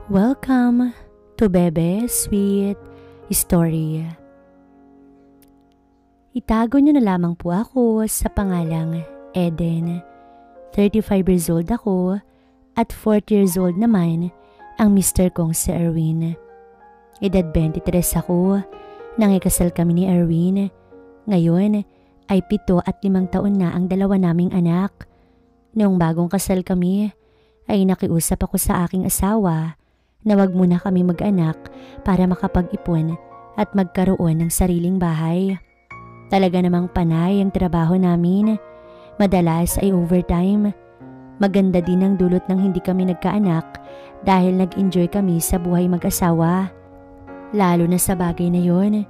Welcome to Bebe Sweet Story. Itago niyo na lamang po ako sa pangalang Eden. 35 years old ako at 40 years old naman ang mister kong si Erwin. Edad 23 ako nang ikasal kami ni Erwin. Ngayon ay 7 at 5 taon na ang dalawa naming anak. Noong bagong kasal kami ay nakiusap ako sa aking asawa na wag muna kami mag-anak para makapag-ipon at magkaroon ng sariling bahay. Talaga namang panay ang trabaho namin. Madalas ay overtime. Maganda din ang dulot ng hindi kami nagkaanak dahil nag-enjoy kami sa buhay mag-asawa. Lalo na sa bagay na yon.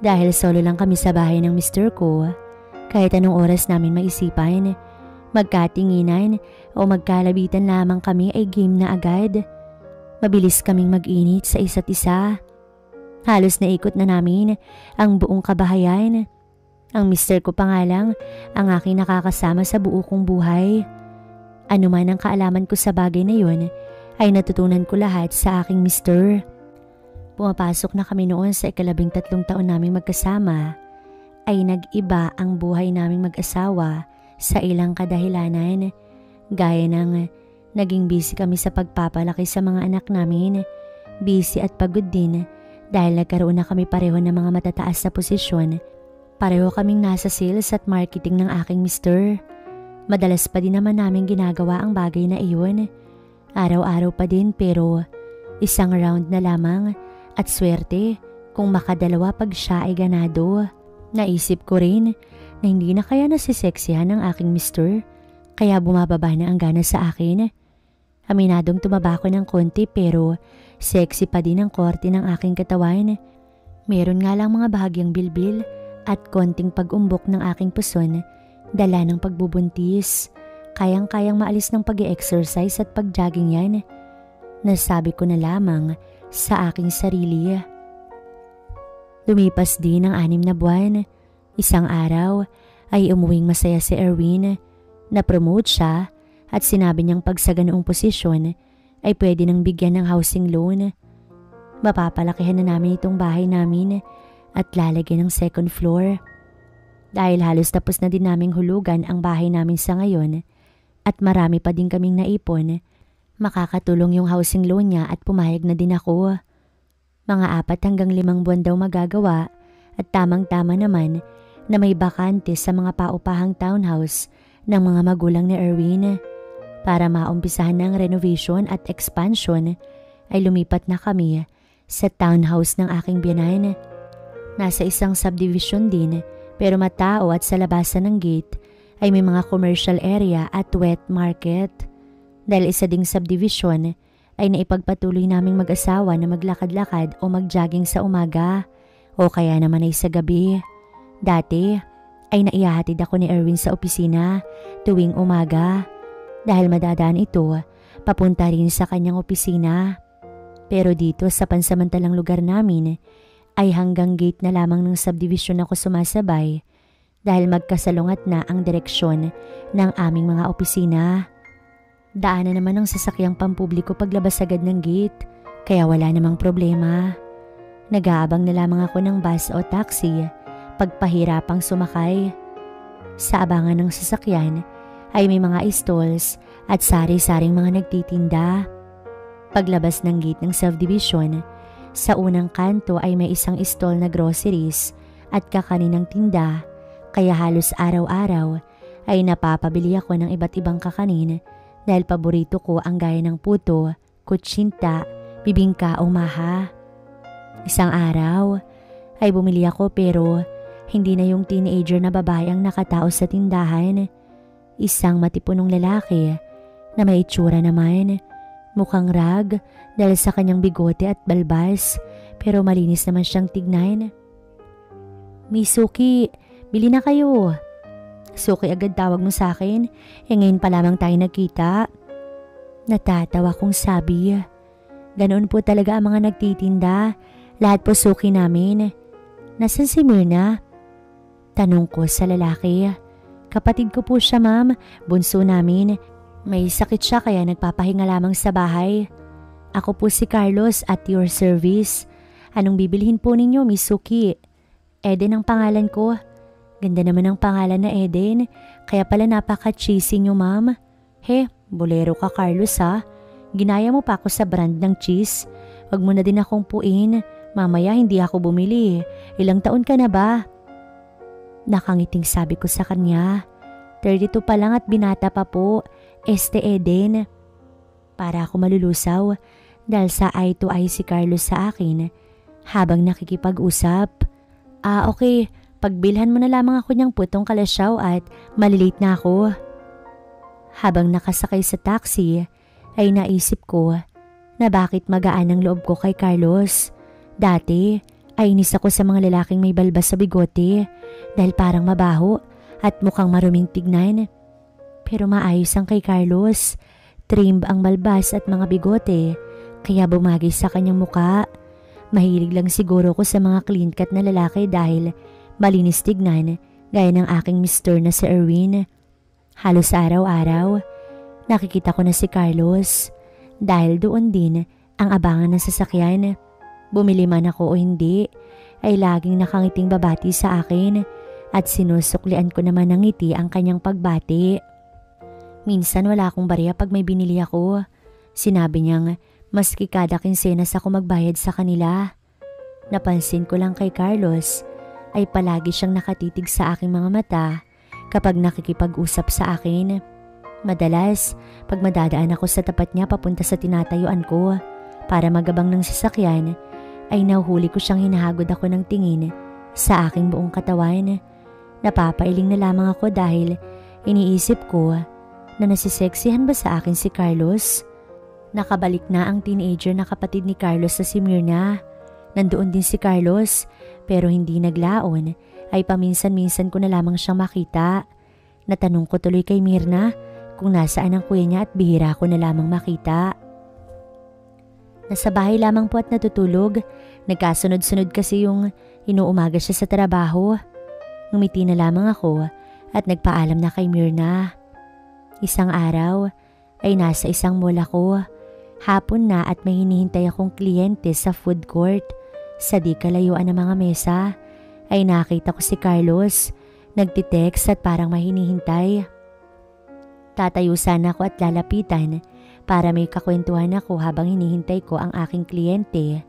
Dahil solo lang kami sa bahay ng mister ko, kahit anong oras namin maisipan, magkatinginan o magkalabitan lamang kami ay game na agad. Mabilis kaming mag-init sa isa't isa. Halos naikot na namin ang buong kabahayan. Ang mister ko pa nga lang ang aking nakakasama sa buo kong buhay. Ano man ang kaalaman ko sa bagay na yon ay natutunan ko lahat sa aking mister. Pumapasok na kami noon sa 13 taon naming magkasama ay nag-iba ang buhay naming mag-asawa sa ilang kadahilanan, gaya ng naging busy kami sa pagpapalaki sa mga anak namin. Busy at pagod din dahil nagkaroon na kami pareho ng mga matataas na posisyon. Pareho kaming nasa sales at marketing ng aking mister. Madalas pa din naman namin ginagawa ang bagay na iyon. Araw-araw pa din pero isang round na lamang at swerte kung makadalawa pag siya ay ganado. Naisip ko rin na hindi na kaya nasiseksihan ng aking mister kaya bumababa na ang gana sa akin. Aminadong tumaba ko ng konti pero sexy pa din ang korte ng aking katawan. Meron nga lang mga bahagyang bilbil at konting pag-umbok ng aking puson, dala ng pagbubuntis. Kayang-kayang maalis ng pag-e-exercise at pag-jogging yan. Nasabi ko na lamang sa aking sarili. Lumipas din ang 6 na buwan. Isang araw ay umuwing masaya si Erwin. Na-promote siya at sinabi niyang pag sa ganoong posisyon ay pwede nang bigyan ng housing loan. Mapapalakihan na namin itong bahay namin at lalagyan ng 2nd floor. Dahil halos tapos na din naming hulugan ang bahay namin sa ngayon at marami pa din kaming naipon, makakatulong yung housing loan niya at pumayag na din ako. Mga 4 hanggang 5 buwan daw magagawa at tamang-tama naman na may bakante sa mga paupahang townhouse ng mga magulang ni Erwin. Para maumpisahan ng renovation at expansion ay lumipat na kami sa townhouse ng aking biyanan. Nasa isang subdivision din pero matao at sa labasan ng gate ay may mga commercial area at wet market. Dahil isa ding subdivision ay naipagpatuloy naming mag-asawa na maglakad-lakad o mag-jogging sa umaga o kaya naman ay sa gabi. Dati ay naihahatid ako ni Erwin sa opisina tuwing umaga dahil madadaan ito papunta rin sa kanyang opisina. Pero dito sa pansamantalang lugar namin ay hanggang gate na lamang ng subdivision ako sumasabay dahil magkasalungat na ang direksyon ng aming mga opisina. Daanan naman ng sasakyang pampubliko paglabas agad ng gate kaya wala namang problema. Nag-aabang na lamang ako ng bus o taxi pagpahirapang sumakay. Sa abangan ng sasakyan ay may mga stalls at sari-saring mga nagtitinda. Paglabas ng gate ng subdivision, sa unang kanto ay may isang stall na groceries at kakaninang tinda, kaya halos araw-araw ay napapabili ako ng iba't ibang kakanin dahil paborito ko ang gaya ng puto, kutsinta, bibingka o maha. Isang araw ay bumili ako pero hindi na yung teenager na babae ang nakatao sa tindahan. Isang matipunong lalaki na may itsura naman. Mukhang rag dahil sa kanyang bigote at balbas pero malinis naman siyang tignan. "Miss Suki, bili na kayo." "Suki agad tawag mo sa akin, ngayon pa lamang tayo nagkita." Natatawa kong sabi. Ganoon po talaga ang mga nagtitinda. Lahat po suki namin. "Nasaan si Myrna?" Tanong ko sa lalaki. "Kapatid ko po siya, ma'am. Bunso namin. May sakit siya kaya nagpapahinga lamang sa bahay." Ako po si Carlos at your service. Anong bibilhin po ninyo, Miss Suki? Eden ang pangalan ko. Ganda naman ang pangalan na Eden, kaya pala napaka-cheesy nyo, ma'am. He, bolero ka Carlos ha. Ginaya mo pa ako sa brand ng cheese. Wag mo na din akong puin. Mamaya hindi ako bumili. Ilang taon ka na ba? Nakangiting sabi ko sa kanya. 32 pa lang at binata pa po. Eden. Para ako malulusaw dahil sa eye to eye si Carlos sa akin habang nakikipag-usap. Okay. Pagbilhan mo na lamang ako niyang putong kalasyaw at malilate na ako. Habang nakasakay sa taxi ay naisip ko na bakit magaan ang loob ko kay Carlos. Dati ay inis ako sa mga lalaking may balbas sa bigote dahil parang mabaho at mukhang maruming tignan. Pero maayos ang kay Carlos. Trimmed ang balbas at mga bigote kaya bumagay sa kanyang muka. Mahilig lang siguro ko sa mga clean cut na lalaki dahil malinis tignan gaya ng aking mister na si Erwin. Halos araw-araw, nakikita ko na si Carlos dahil doon din ang abangan ng sasakyan. Bumili man ako o hindi, ay laging nakangiting babati sa akin at sinusuklian ko naman ng ngiti ang kanyang pagbati. Minsan wala akong barya pag may binili ako. Sinabi niyang maski kada kinsenas ako magbayad sa kanila. Napansin ko lang kay Carlos ay palagi siyang nakatitig sa aking mga mata kapag nakikipag-usap sa akin. Madalas, pag madadaan ako sa tapat niya papunta sa tinatayuan ko para magabang ng sasakyan, ay nahuhuli ko siyang hinahagod ako ng tingin sa aking buong katawan. Napapailing na lamang ako dahil iniisip ko na nasiseksihan ba sa akin si Carlos? Nakabalik na ang teenager na kapatid ni Carlos sa si Myrna. Nandoon din si Carlos pero hindi naglaon ay paminsan-minsan ko na lamang siyang makita. Natanong ko tuloy kay Myrna kung nasaan ang kuya niya at bihira ko na lamang makita. Nasa bahay lamang po at natutulog. Nagkasunod-sunod kasi yung inuumaga siya sa trabaho. Ngumiti na lamang ako at nagpaalam na kay Myrna. Isang araw ay nasa isang mall ako. Hapon na at may hinihintay akong kliyente sa food court. Sa di kalayuan ng mga mesa ay nakita ko si Carlos. Nagtitext at parang may hinihintay. Tatayo sana ako at lalapitan para may kakwentuhan ako habang hinihintay ko ang aking kliyente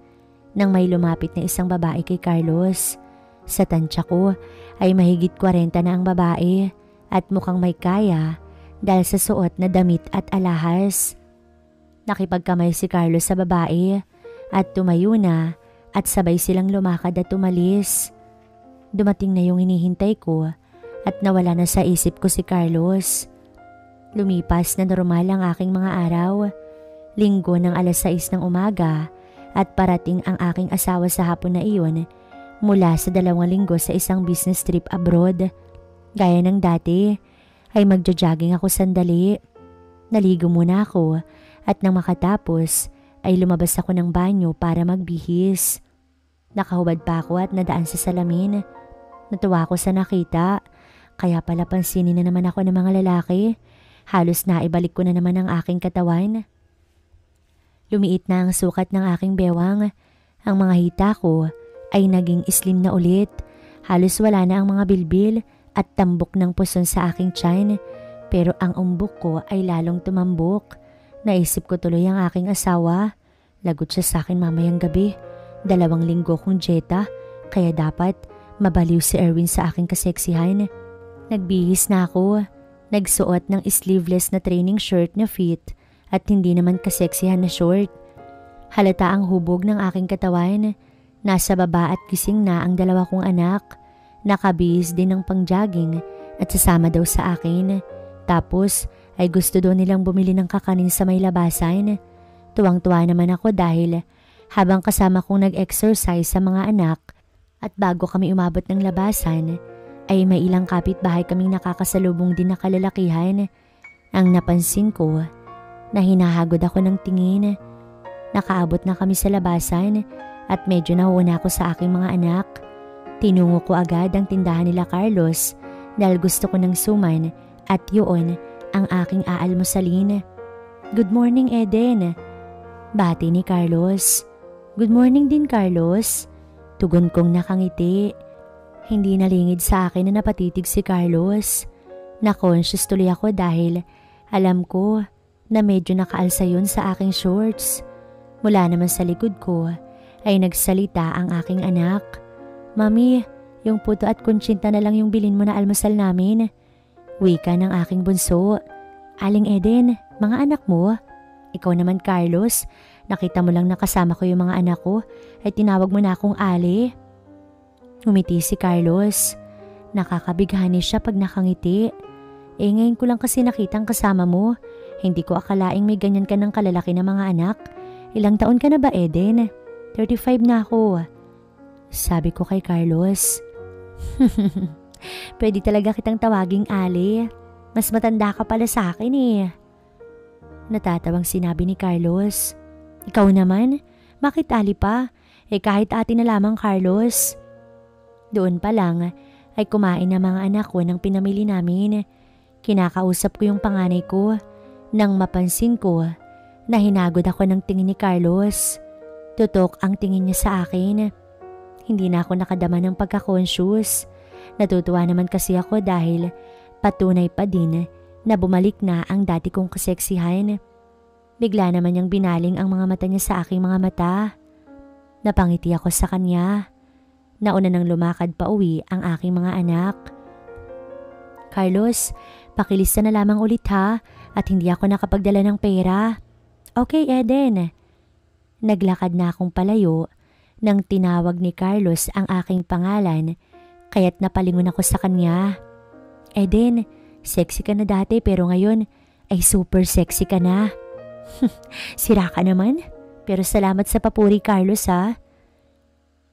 nang may lumapit na isang babae kay Carlos. Sa tansya ko ay mahigit 40 na ang babae at mukhang may kaya dahil sa suot na damit at alahas. Nakipagkamay si Carlos sa babae at tumayo na at sabay silang lumakad at tumalis. Dumating na yung hinihintay ko at nawala na sa isip ko si Carlos. Lumipas na normal ang aking mga araw. Linggo ng 6:00 ng umaga at parating ang aking asawa sa hapon na iyon mula sa 2 linggo sa isang business trip abroad. Gaya ng dati ay magja-jogging ako sandali. Naligo muna ako at nang makatapos ay lumabas ako ng banyo para magbihis. Nakahubad pa ako at nadaan sa salamin. Natuwa ako sa nakita, kaya pala pansinin na naman ako ng mga lalaki. Halos naibalik ko na naman ang aking katawan. Lumiit na ang sukat ng aking bewang. Ang mga hita ko ay naging slim na ulit. Halos wala na ang mga bilbil at tambok ng puson sa aking tiyan. Pero ang umbok ko ay lalong tumambok. Naisip ko tuloy ang aking asawa. Lagot siya sa akin mamayang gabi. 2 linggo kong dieta, kaya dapat mabaliw si Erwin sa aking kaseksihan. Nagbihis na ako. Nagsuot ng sleeveless na training shirt na fit at hindi naman kaseksihan na short. Halata ang hubog ng aking katawan. Nasa baba at gising na ang 2 kong anak. Nakabihis din ng pang-jogging at sasama daw sa akin. Tapos ay gusto daw nilang bumili ng kakanin sa may labasan. Tuwang-tuwa naman ako dahil habang kasama kong nag-exercise sa mga anak at bago kami umabot ng labasan ay may ilang kapitbahay kaming nakakasalubong din na kalalakihan. Ang napansin ko na hinahagod ako ng tingin. Nakaabot na kami sa labasan at medyo nauna ako sa aking mga anak. Tinungo ko agad ang tindahan nila Carlos dahil gusto ko ng suman at yun ang aking aalmusalin. Good morning, Eden. Bati ni Carlos. Good morning din, Carlos. Tugon kong nakangiti. Hindi nalingid sa akin na napatitig si Carlos. Na-conscious tuloy ako dahil alam ko na medyo nakaalsa yun sa aking shorts. Mula naman sa likod ko ay nagsalita ang aking anak. Mami, yung puto at kuntsinta na lang yung bilin mo na almusal namin. Wika ng aking bunso. Aling Eden, mga anak mo? Ikaw naman Carlos, nakita mo lang nakasama ko yung mga anak ko ay tinawag mo na akong Ali. Umiti si Carlos. Nakakabighani siya pag nakangiti. Ngayon ko lang kasi nakitang kasama mo. Hindi ko akalaing may ganyan ka ng kalalaki na mga anak. Ilang taon ka na ba, Eden? 35 na ako. Sabi ko kay Carlos. Pwede talaga kitang tawaging Ali. Mas matanda ka pala sa akin eh. Natatawang sinabi ni Carlos. Ikaw naman? Bakit Ali pa? Kahit ate na lamang Carlos. Doon pa lang ay kumain na mga anak ko ng pinamili namin. Kinakausap ko yung panganay ko nang mapansin ko na hinagod ako ng tingin ni Carlos. Tutok ang tingin niya sa akin. Hindi na ako nakadama ng pagka-conscious. Natutuwa naman kasi ako dahil patunay pa din na bumalik na ang dati kong kaseksihan. Bigla naman niyang binaling ang mga mata niya sa aking mga mata. Napangiti ako sa kanya. Nauna nang lumakad pa uwi ang aking mga anak. Carlos, pakilista na lamang ulit ha at hindi ako nakapagdala ng pera. Okay, Eden. Naglakad na akong palayo nang tinawag ni Carlos ang aking pangalan kaya't napalingon ako sa kanya. Eden, sexy ka na dati pero ngayon ay super sexy ka na. Sira ka naman, pero salamat sa papuri Carlos ha.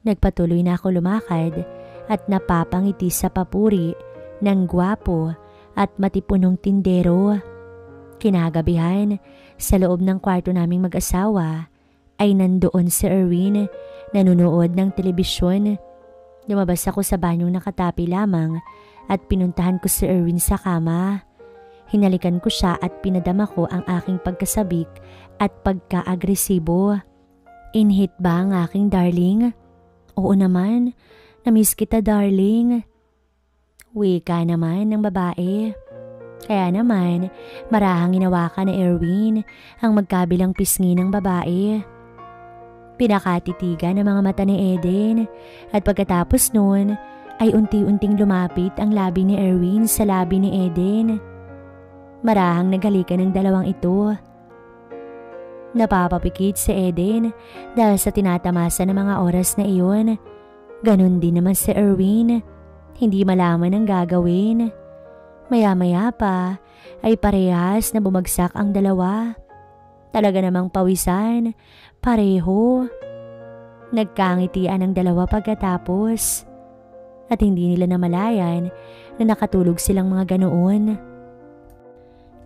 Nagpatuloy na ako lumakad at napapangiti sa papuri ng gwapo at matipunong tindero. Kinagabihan, sa loob ng kwarto naming mag-asawa ay nandoon si Erwin nanunood ng telebisyon. Lumabas ako sa banyong nakatapi lamang at pinuntahan ko si Erwin sa kama. Hinalikan ko siya at pinadama ko ang aking pagkasabik at pagka-agresibo. Inhit ba ang aking darling? Oo naman, namiss kita darling. Wika naman ng babae. Kaya naman, marahang hinawakan na Erwin ang magkabilang pisngi ng babae. Pinakatitigan ang mga mata ni Eden at pagkatapos noon ay unti-unting lumapit ang labi ni Erwin sa labi ni Eden. Marahang naghalikan ng dalawang ito. Napapapikit si Eden dahil sa tinatamasa ng mga oras na iyon. Ganon din naman si Erwin. Hindi malaman ang gagawin. Maya-maya pa ay parehas na bumagsak ang dalawa. Talaga namang pawisan. Pareho. Nagkangitian ang dalawa pagkatapos. At hindi nila namalayan na nakatulog silang mga ganoon.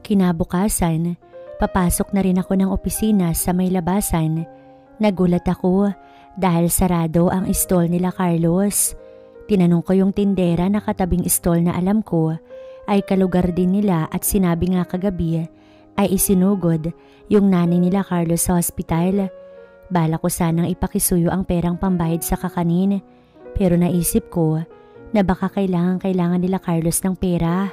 Kinabukasan, papasok na rin ako ng opisina sa may labasan. Nagulat ako dahil sarado ang stall nila Carlos. Tinanong ko yung tindera na katabing stall na alam ko ay kalugar din nila at sinabi nga kagabi ay isinugod yung nanay nila Carlos sa hospital. Bala ko sanang ipakisuyo ang perang pambayad sa kakanin pero naisip ko na baka kailangan nila Carlos ng pera.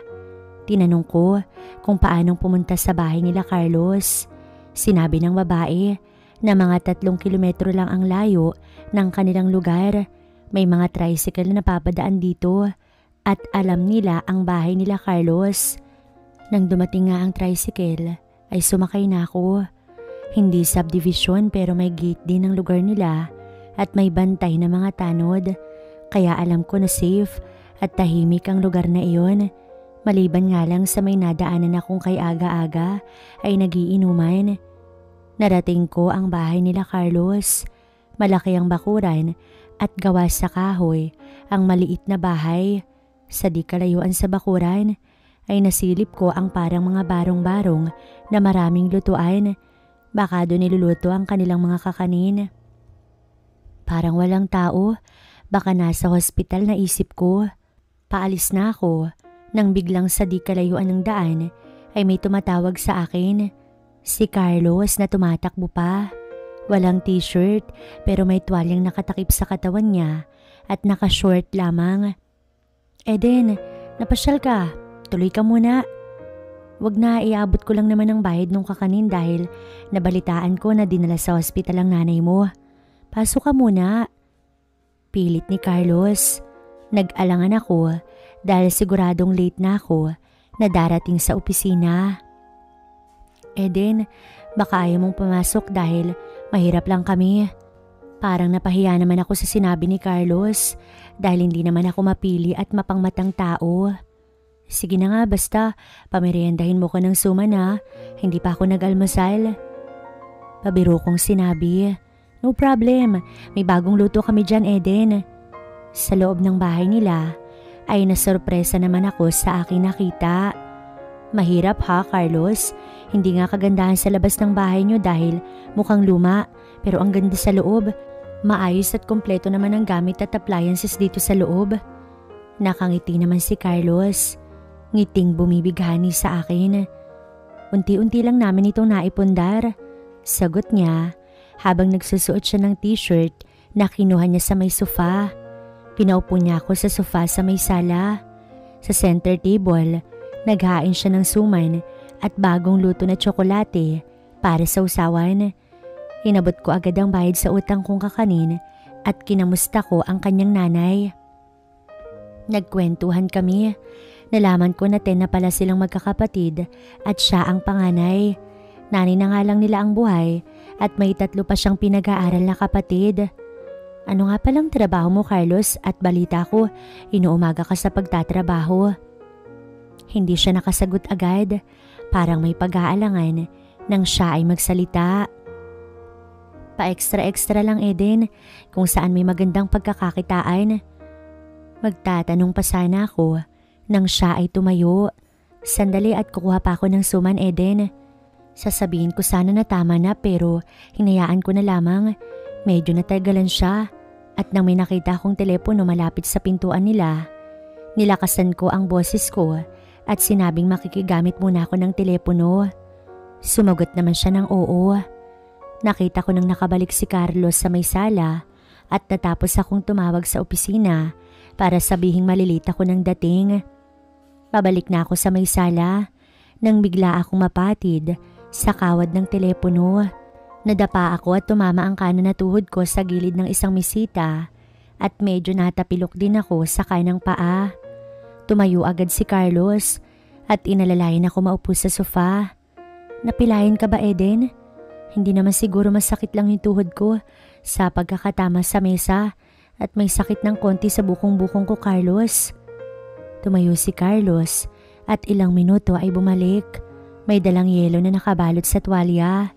Tinanong ko kung paanong pumunta sa bahay nila Carlos. Sinabi ng babae na mga 3 kilometro lang ang layo ng kanilang lugar. May mga tricycle na papadaan dito at alam nila ang bahay nila Carlos. Nang dumating nga ang tricycle ay sumakay na ako. Hindi subdivision pero may gate din ang lugar nila at may bantay na mga tanod. Kaya alam ko na safe at tahimik ang lugar na iyon. Maliban nga lang sa may nadaanan akong kay aga-aga ay nagiinuman. Narating ko ang bahay nila Carlos. Malaki ang bakuran at gawa sa kahoy ang maliit na bahay. Sa di kalayuan sa bakuran ay nasilip ko ang parang mga barong-barong na maraming lutuan. Baka doon niluluto ang kanilang mga kakanin. Parang walang tao. Baka nasa hospital na isip ko. Paalis na ako. Nang biglang sa di kalayuan ng daan ay may tumatawag sa akin. Si Carlos na tumatakbo pa. Walang t-shirt pero may tuwalyang nakatakip sa katawan niya at naka-short lamang. Eden, napasyal ka. Tuloy ka muna. Wag na, iabot ko lang naman ang bayad nung kakanin dahil nabalitaan ko na dinala sa ospital ang nanay mo. Pasok ka muna. Pilit ni Carlos. Nag-alangan ako dahil siguradong late na ako na darating sa opisina. Eden, baka ayaw mong pumasok dahil mahirap lang kami. Parang napahiya naman ako sa sinabi ni Carlos dahil hindi naman ako mapili at mapangmatang tao. Sige na nga, basta pameriendahin mo ko ng suman ha. Hindi pa ako nag-almusal. Pabiro kong sinabi. No problem, may bagong luto kami dyan, Eden. Sa loob ng bahay nila ay nasorpresa naman ako sa aking nakita. Mahirap ha, Carlos. Hindi nga kagandahan sa labas ng bahay nyo dahil mukhang luma pero ang ganda sa loob. Maayos at kompleto naman ang gamit at appliances dito sa loob. Nakangiti naman si Carlos. Ngiting bumibighani sa akin. Unti-unti lang namin itong naipundar. Sagot niya habang nagsusuot siya ng t-shirt na kinuha niya sa may sofa. Pinaupo niya ako sa sofa sa may sala. Sa center table, naghain siya ng suman at bagong luto na tsokolate para sa usawan. Inabot ko agad ang bayad sa utang kong kakanin at kinamusta ko ang kanyang nanay. Nagkwentuhan kami. Nalaman ko na 10 na pala silang magkakapatid at siya ang panganay. Nanay na nga lang nila ang buhay at may 3 pa siyang pinag-aaral na kapatid. Ano nga palang trabaho mo, Carlos? At balita ko, inuumaga ka sa pagtatrabaho. Hindi siya nakasagot agad. Parang may pag-aalangan nang siya ay magsalita. Pa-extra-extra lang, Eden, kung saan may magandang pagkakakitaan. Magtatanong pa sana ako nang siya ay tumayo. Sandali at kukuha pa ako ng suman, Eden. Sasabihin ko sana na tama na pero hinayaan ko na lamang. Medyo natagalan siya at nang may nakita akong telepono malapit sa pintuan nila, nilakasan ko ang boses ko at sinabing makikigamit muna ako ng telepono. Sumagot naman siya ng oo. Nakita ko nang nakabalik si Carlos sa may sala at natapos akong tumawag sa opisina para sabihing malilita ko ng dating. Pabalik na ako sa may sala nang bigla akong mapatid sa kawad ng telepono. Nadapa ako at tumama ang kanan na tuhod ko sa gilid ng isang mesita at medyo natapilok din ako sa kanang paa. Tumayo agad si Carlos at inalalayan ako maupo sa sofa. Napilayan ka ba, Eden? Hindi naman siguro masakit lang yung tuhod ko sa pagkakatama sa mesa at may sakit ng konti sa bukong-bukong ko, Carlos. Tumayo si Carlos at ilang minuto ay bumalik. May dalang yelo na nakabalot sa tuwalya.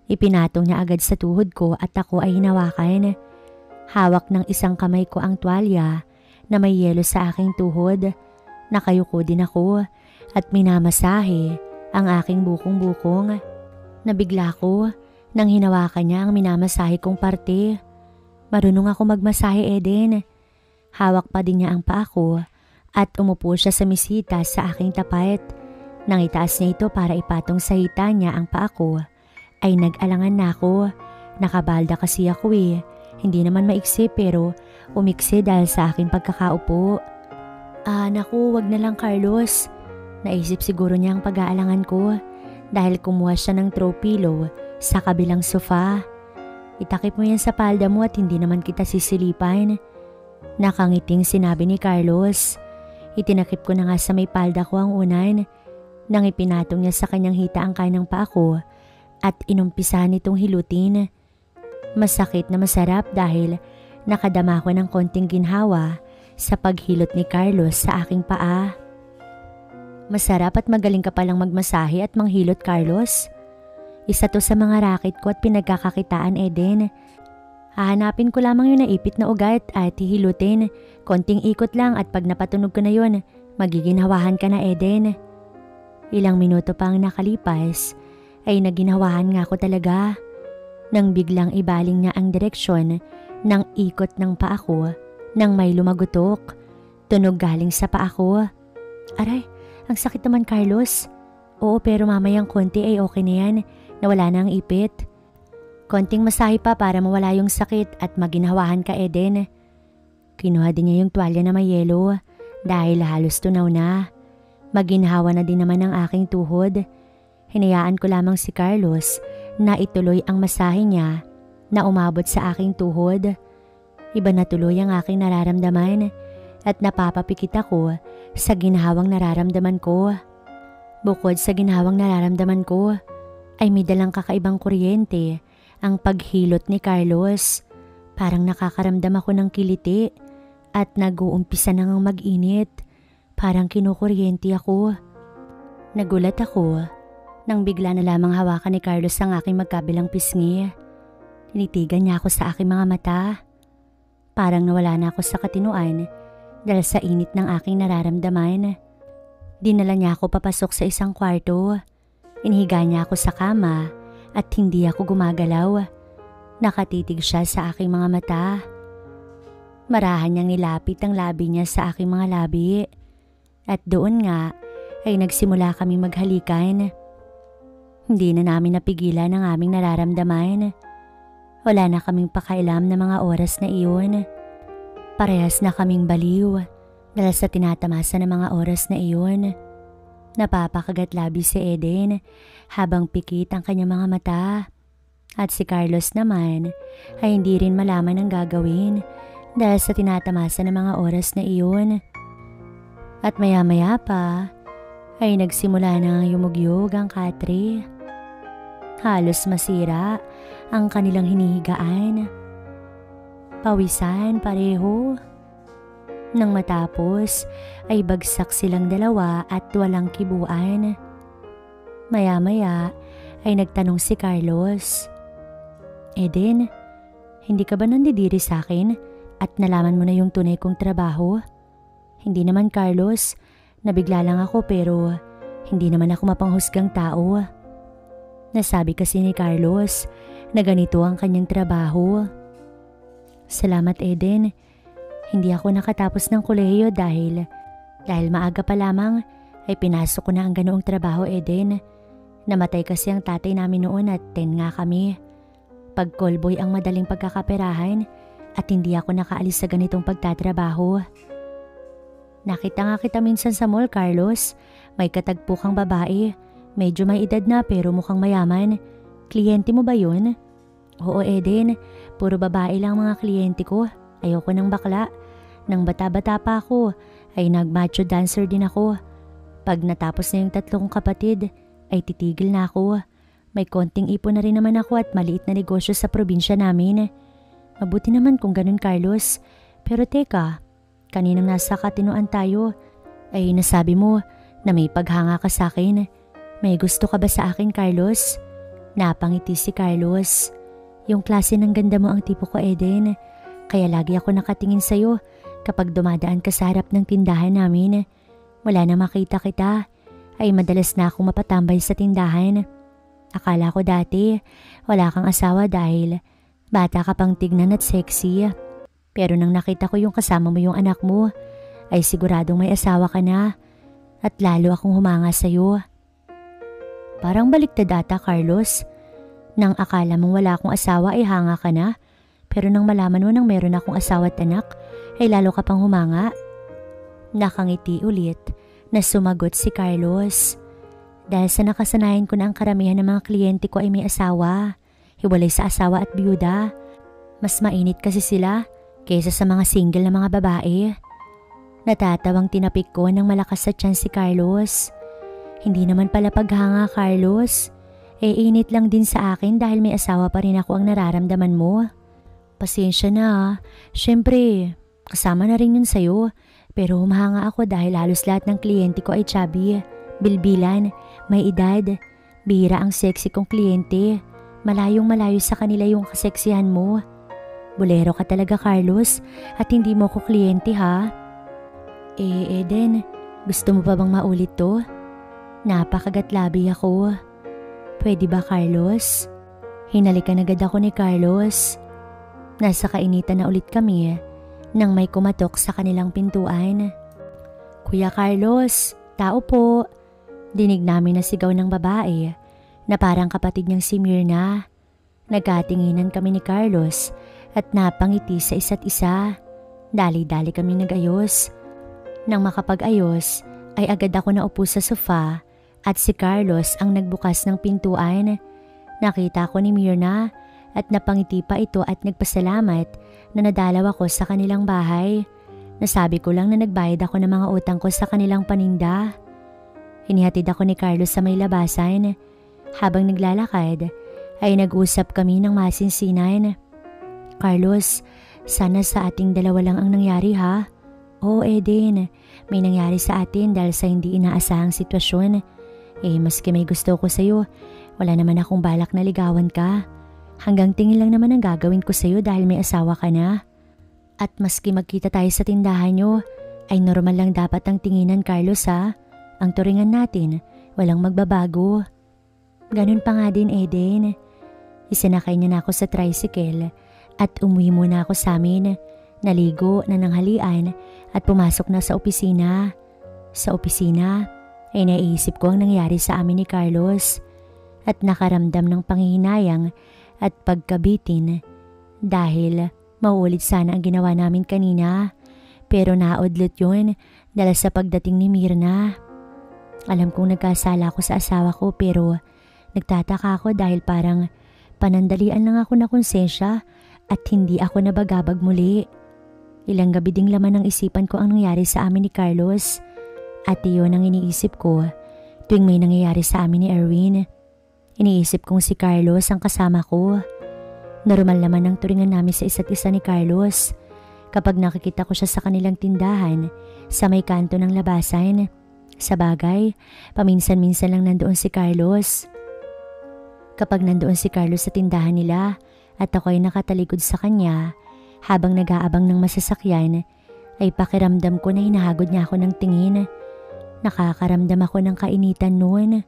Ipinatong niya agad sa tuhod ko at ako ay hinawakan. Hawak ng isang kamay ko ang tuwalya na may yelo sa aking tuhod. Nakayuko din ako at minamasahe ang aking bukong-bukong. Nabigla ko nang hinawakan niya ang minamasahe kong parte. Marunong ako magmasahe, Eden. Hawak pa din niya ang paa ko at umupo siya sa mesita sa aking tapat. Nang itaas niya ito para ipatong sa hita niya ang paa ko, ay nag-alangan na ako. Nakabalda kasi ako eh. Hindi naman maiksi pero umiksi dahil sa aking pagkakaupo. Naku, wag na lang, Carlos. Naisip siguro niya ang pag-aalangan ko dahil kumuha siya ng throw pillow sa kabilang sofa. Itakip mo yan sa palda mo at hindi naman kita sisilipan. Nakangiting sinabi ni Carlos. Itinakip ko na nga sa may palda ko ang unan nang ipinatong niya sa kanyang hita ang kanang paa ko at inumpisahan nitong hilutin. Masakit na masarap dahil nakadama ko ng konting ginhawa sa paghilot ni Carlos sa aking paa. Masarap at magaling ka palang magmasahe at manghilot, Carlos. Isa to sa mga racket ko at pinagkakakitaan, Eden. Hahanapin ko lamang yung naipit na ugat at hihilutin. Konting ikot lang at pag napatunog ko na yun, magiginhawahan ka na, Eden. Ilang minuto pang nakalipas ay naginhawahan nga ako talaga. Nang biglang ibaling niya ang direksyon ng ikot ng paa ko nang may lumagutok. Tunog galing sa paa ko. Aray, ang sakit naman, Carlos. Oo, pero mamayang konti ay okay na yan. Nawala na ang ipit. Konting masahe pa para mawala yung sakit at maginhawahan ka, Eden. Kinuha din niya yung tuwalya na may yelo dahil halos tunaw na. Maginhawa na din naman ang aking tuhod. Hinayaan ko lamang si Carlos na ituloy ang masahe niya na umabot sa aking tuhod. Iba na tuloy ang aking nararamdaman at napapapikit ako sa ginhawang nararamdaman ko. Bukod sa ginhawang nararamdaman ko, ay may dalang kakaibang kuryente ang paghilot ni Carlos. Parang nakakaramdam ako ng kiliti at nag-uumpisa nang mag-init. Parang kinukuryente ako. Nagulat ako nang bigla na lamang hawakan ni Carlos ang aking magkabilang pisngi. Tinitigan niya ako sa aking mga mata. Parang nawala na ako sa katinuan dahil sa init ng aking nararamdaman. Dinala niya ako papasok sa isang kwarto. Inihiga niya ako sa kama at hindi ako gumagalaw. Nakatitig siya sa aking mga mata. Marahan niyang nilapit ang labi niya sa aking mga labi. At doon nga ay nagsimula kaming maghalikan. Hindi na namin napigilan ang aming nararamdaman. Wala na kaming pakailam na mga oras na iyon. Parehas na kaming baliw dahil sa tinatamasa ng mga oras na iyon. Napapakagat-labi si Eden habang pikit ang kanyang mga mata. At si Carlos naman ay hindi rin malaman ang gagawin dahil sa tinatamasa ng mga oras na iyon. At maya-maya pa ay nagsimula na yumugyog ang katre. Halos masira ang kanilang hinihigaan. Pawisan pareho. Nang matapos ay bagsak silang dalawa at walang kibuan. Maya-maya ay nagtanong si Carlos, Eden, hindi ka ba nandidiri sa akin at nalaman mo na yung tunay kong trabaho? Hindi naman, Carlos. Nabigla lang ako pero hindi naman ako mapanghusgang tao. Nasabi kasi ni Carlos na ganito ang kanyang trabaho. Salamat, Eden. Hindi ako nakatapos ng kolehiyo dahil maaga pa lamang ay pinasok ko na ang ganoong trabaho, Eden. Namatay kasi ang tatay namin noon at 10 nga kami. Pag callboy ang madaling pagkakaperahan at hindi ako nakaalis sa ganitong pagtatrabaho. Nakita nga kita minsan sa mall, Carlos. May katagpo kang babae. Medyo may edad na pero mukhang mayaman. Kliyente mo ba yun? Oo, Eden. Puro babae lang mga kliyente ko. Ayoko ng bakla. Nang bata-bata pa ako, ay nag-macho dancer din ako. Pag natapos na yung 3 kong kapatid, ay titigil na ako. May konting ipon na rin naman ako at maliit na negosyo sa probinsya namin. Mabuti naman kung ganun, Carlos. Pero teka, kaninang nasa katinuan tayo, ay nasabi mo na may paghanga ka sa akin. May gusto ka ba sa akin, Carlos? Napangiti si Carlos. Yung klase ng ganda mo ang tipo ko, Eden. Kaya lagi ako nakatingin sa'yo kapag dumadaan ka sa harap ng tindahan namin. Wala na makita kita, ay madalas na akong mapatambay sa tindahan. Akala ko dati wala kang asawa dahil bata ka pang tignan at sexy. Pero nang nakita ko yung kasama mo yung anak mo, ay siguradong may asawa ka na at lalo akong humanga sa'yo. Parang baliktad ata, Carlos. Nang akala mong wala akong asawa ay hanga ka na. Pero nang malaman mo nang meron akong asawa at anak, ay lalo ka pang humanga. Nakangiti ulit na sumagot si Carlos. Dahil sa nakasanayan ko na ang karamihan ng mga kliyente ko ay may asawa. Hiwalay sa asawa at biyuda. Mas mainit kasi sila kaysa sa mga single na mga babae. Natatawang tinapik ko ng malakas sa tiyan si Carlos. Hindi naman pala paghanga, Carlos. Init lang din sa akin dahil may asawa pa rin ako ang nararamdaman mo. Pasensya na. Siyempre, kasama na rin yun sa'yo. Pero humahanga ako dahil halos lahat ng kliyente ko ay chubby, bilbilan, may edad. Bihira ang sexy kong kliyente. Malayong malayo sa kanila yung kaseksihan mo. Bolero ka talaga, Carlos, at hindi mo ko kliyente, ha? Eden, gusto mo pa bang maulit to? Napakagatlabi ako. Pwede ba, Carlos? Hinalikan agad ako ni Carlos. Nasa kainitan na ulit kami nang may kumatok sa kanilang pintuan. Kuya Carlos, tao po. Dinig namin na sigaw ng babae na parang kapatid niyang si Mirna. Nagkatinginan kami ni Carlos at napangiti sa isa't isa. Dali-dali kami nag-ayos. Nang makapag-ayos ay agad ako naupo sa sofa at si Carlos ang nagbukas ng pintuan. Nakita ko ni Myrna at napangiti pa ito at nagpasalamat na nadalaw ako sa kanilang bahay. Nasabi ko lang na nagbayad ako ng mga utang ko sa kanilang paninda. Hinihatid ako ni Carlos sa may labasan. Habang naglalakad ay nag-usap kami ng masinsinan. Carlos, sana sa ating dalawa lang ang nangyari ha? Oo Eden, may nangyari sa atin dahil sa hindi inaasahang sitwasyon. Maski may gusto ko sa'yo, wala naman akong balak na ligawan ka. Hanggang tingin lang naman ang gagawin ko sa'yo dahil may asawa ka na. At maski magkita tayo sa tindahan nyo, ay normal lang dapat ang tinginan Carlos ha. Ang turingan natin, walang magbabago. Ganun pa nga din Eden. Isinakay niya na ako sa tricycle at umuwi muna ako sa amin. Naligo na ng halian at pumasok na sa opisina. Sa opisina ay naisip ko ang nangyari sa amin ni Carlos at nakaramdam ng panghihinayang at pagkabitin dahil mauulit sana ang ginawa namin kanina, pero naudlot yun dahil sa pagdating ni Myrna. Alam kong nagkasala ako sa asawa ko pero nagtataka ako dahil parang panandalian lang ako na konsensya at hindi ako nabagabag muli. Ilang gabi ding laman ng isipan ko ang nangyari sa amin ni Carlos at iyon ang iniisip ko tuwing may nangyayari sa amin ni Erwin. Iniisip kong si Carlos ang kasama ko. Normal naman ang turingan namin sa isa't isa ni Carlos. Kapag nakikita ko siya sa kanilang tindahan sa may kanto ng labasan. Sa bagay, paminsan-minsan lang nandoon si Carlos. Kapag nandoon si Carlos sa tindahan nila at ako ay nakatalikod sa kanya habang nag-aabang ng masasakyan, ay pakiramdam ko na hinahagod niya ako ng tingin. Nakakaramdam ako ng kainitan noon.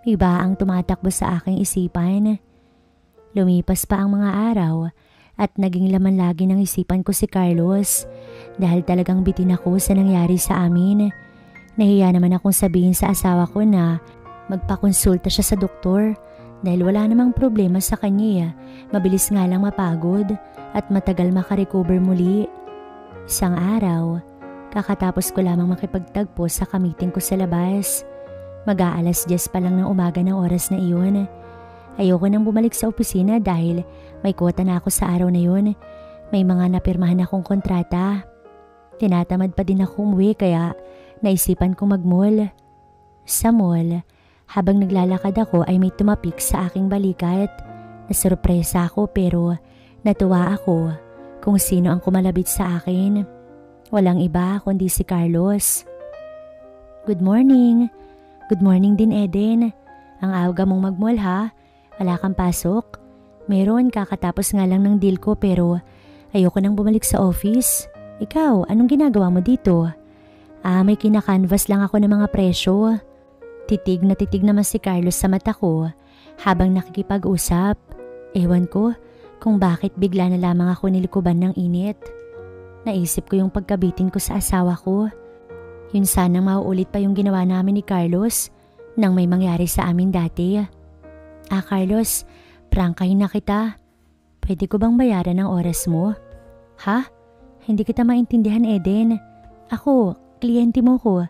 Iba ang tumatakbo sa aking isipan. Lumipas pa ang mga araw at naging laman lagi ng isipan ko si Carlos dahil talagang bitin ako sa nangyari sa amin. Nahiya naman akong sabihin sa asawa ko na magpakonsulta siya sa doktor dahil wala namang problema sa kanya. Mabilis nga lang mapagod at matagal makarecover muli. Isang araw, kakatapos ko lamang makipagtagpo sa kamiting ko sa labas. Mag-aalas 10 pa lang ng umaga ng oras na iyon. Ayoko nang bumalik sa opisina dahil may quota na ako sa araw na yun. May mga napirmahan akong kontrata. Tinatamad pa din ako umuwi kaya naisipan kong mag-mall. Sa mall, habang naglalakad ako ay may tumapik sa aking balikat. Nasurpresa ako pero natuwa ako kung sino ang kumalabit sa akin. Walang iba kundi si Carlos. Good morning. Good morning din Eden. Ang aga mong mag-mall ha? Wala kang pasok? Meron, kakatapos nga lang ng deal ko pero ayoko nang bumalik sa office. Ikaw, anong ginagawa mo dito? May kinakanvas lang ako ng mga presyo. Titig naman si Carlos sa mata ko habang nakikipag-usap. Ewan ko kung bakit bigla na lamang ako nilikuban ng init. Naisip ko yung pagkabitin ko sa asawa ko. Yun sanang mauulit pa yung ginawa namin ni Carlos nang may mangyari sa amin dati. Carlos, prangkahin na kita. Pwede ko bang bayaran ang oras mo? Ha? Hindi kita maintindihan Eden. Ako, kliyente mo ko.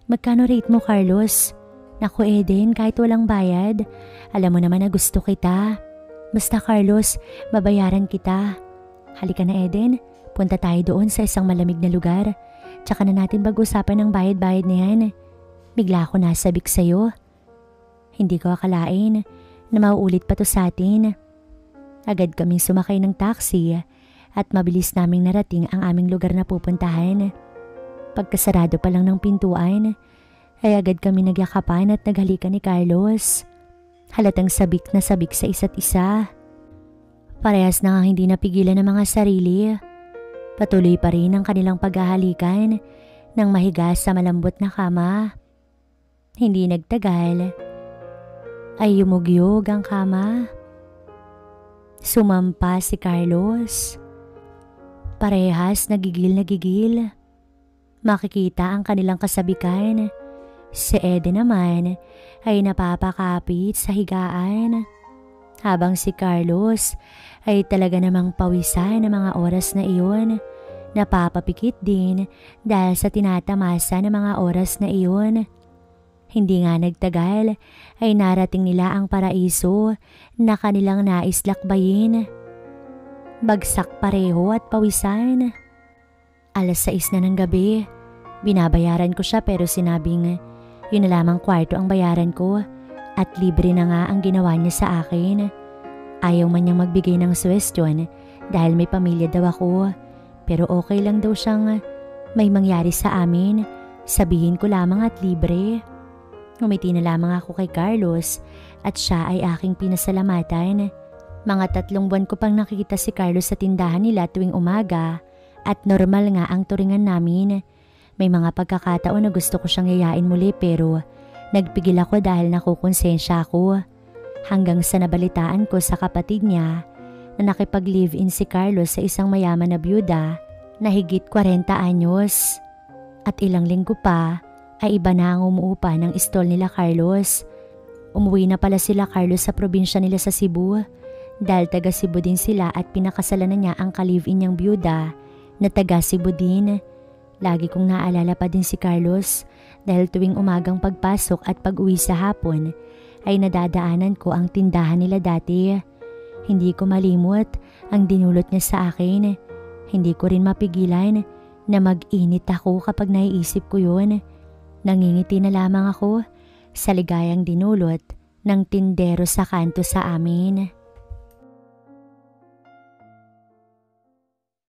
Magkano rate mo Carlos? Naku Eden, kahit walang bayad. Alam mo naman na gusto kita. Basta Carlos, babayaran kita. Halika na Eden, punta tayo doon sa isang malamig na lugar. Tsaka na natin pag-usapan ng bayad-bayad na yan. Bigla ako nasabik sa'yo. Hindi ko akalain na mauulit pa to sa atin. Agad kaming sumakay ng taxi at mabilis naming narating ang aming lugar na pupuntahan. Pagkasarado pa lang ng pintuan, ay agad kami nagyakapan at naghalikan ni Carlos. Halatang sabik na sabik sa isa't isa. Parehas na nga hindi napigilan ng mga sarili. Patuloy pa rin ang kanilang paghahalikan ng mahiga sa malambot na kama. Hindi nagtagal ay yumugyog ang kama. Sumampa si Carlos. Parehas nagigil. Makikita ang kanilang kasabikan. Si Eden naman ay napapakapit sa higaan. Habang si Carlos ay talaga namang pawisan ng mga oras na iyon. Napapapikit din dahil sa tinatamasa ng mga oras na iyon. Hindi nga nagtagal ay narating nila ang paraiso na kanilang nais lakbayin. Bagsak pareho at pawisan. 6:00 na ng gabi. Binabayaran ko siya pero sinabing yun na lamang kwarto ang bayaran ko at libre na nga ang ginawa niya sa akin. Ayaw man niyang magbigay ng suwestyon dahil may pamilya daw ako, pero okay lang daw siyang may mangyari sa amin. Sabihin ko lamang at libre. Ngumiti na lamang ako kay Carlos at siya ay aking pinasalamatan. Mga 3 buwan ko pang nakikita si Carlos sa tindahan nila tuwing umaga at normal nga ang turingan namin. May mga pagkakataon na gusto ko siyang yayain muli pero nagpigil ako dahil nakukonsensya ako. Hanggang sa nabalitaan ko sa kapatid niya na nakipag-live-in si Carlos sa isang mayaman na byuda na higit 40 anyos. At ilang linggo pa ay iba na ang umuupa ng stall nila Carlos. Umuwi na pala sila Carlos sa probinsya nila sa Cebu dahil taga Cebu din sila at pinakasalan na niya ang ka-live-in niyang byuda na taga Cebu din. Lagi kong naalala pa din si Carlos dahil tuwing umagang pagpasok at pag-uwi sa hapon ay nadadaanan ko ang tindahan nila dati. Hindi ko malimot ang dinulot niya sa akin. Hindi ko rin mapigilan na mag-init ako kapag naiisip ko yun. Nangingiti na lamang ako sa ligayang dinulot ng tindero sa kanto sa amin.